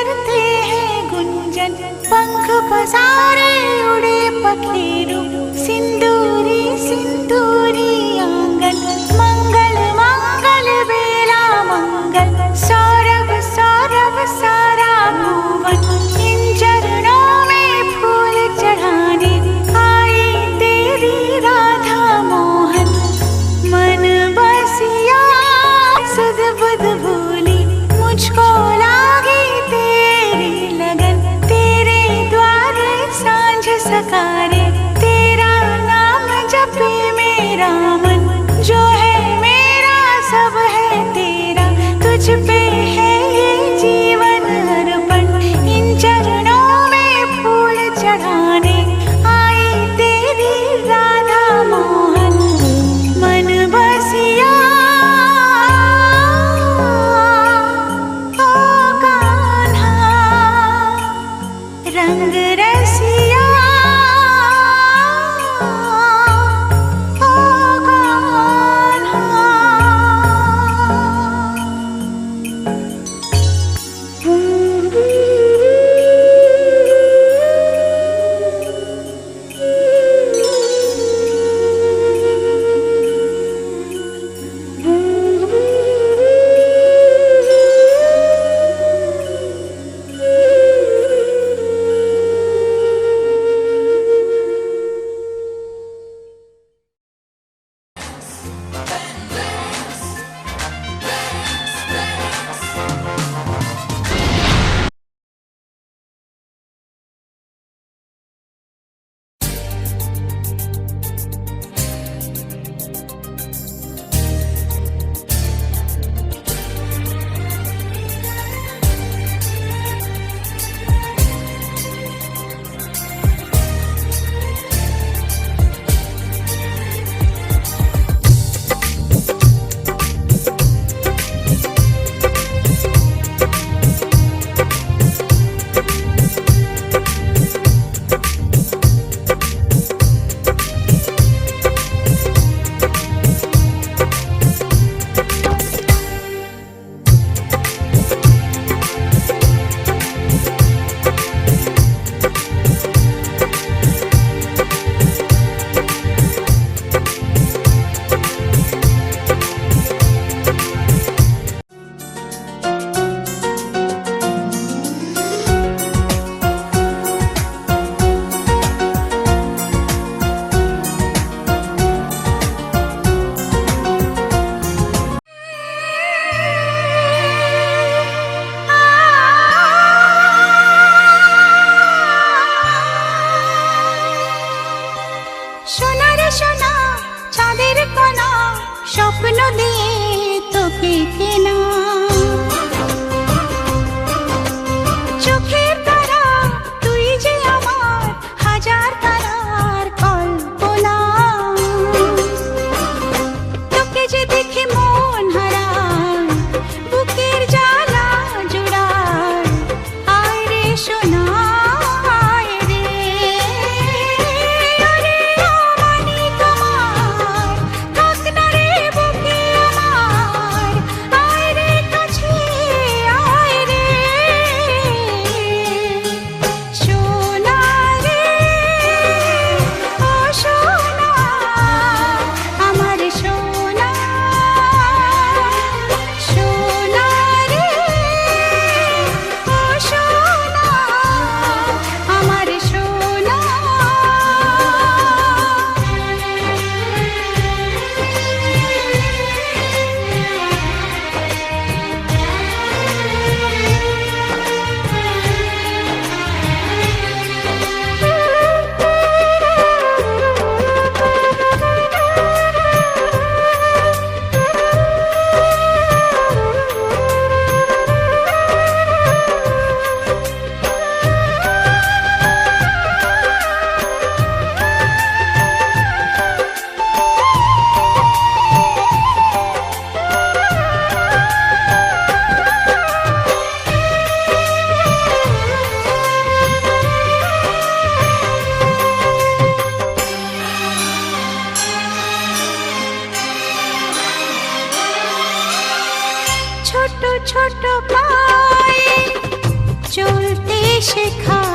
करते हैं गुंजन, पंख पसारे उड़े पखेरू, सिंदूरी सिंदूरी आंगन, मंगल मंगल बेला मंगल, सौरभ सौरभ सारा भुवन, इन चरणों में फूल चढ़ाने आई तेरी राधा मोहन। मन बसिया सुध बुध भूली, मुझको लागी तेरी लगन, तेरे द्वारे सांझ सकारे, तेरा नाम जपे मेरा मन, जो है मेरा सब है तेरा, तुझ पे है ये जीवन अर्पण, इन चरणों में फूल चढ़ाने आई तेरी राधा मोहन। मन बसिया ओ कान्हा, रंग रसिया ओ कान्हा। সোনার সোনা চাঁদের কণা, স্বপ্ন দিয়ে তোকে কেনা, চোখের তারা তুই যে আমার হাজার তারার কল্পনা, তোকে যে দেখে মন হারায়, বুকের জ্বালা জোড়ায়, আয় রে সোনা আয় রে, আরে আমানি তোমার, থাক না রে বুকে আমার, আয় রে কাছে আয় রে। শেখা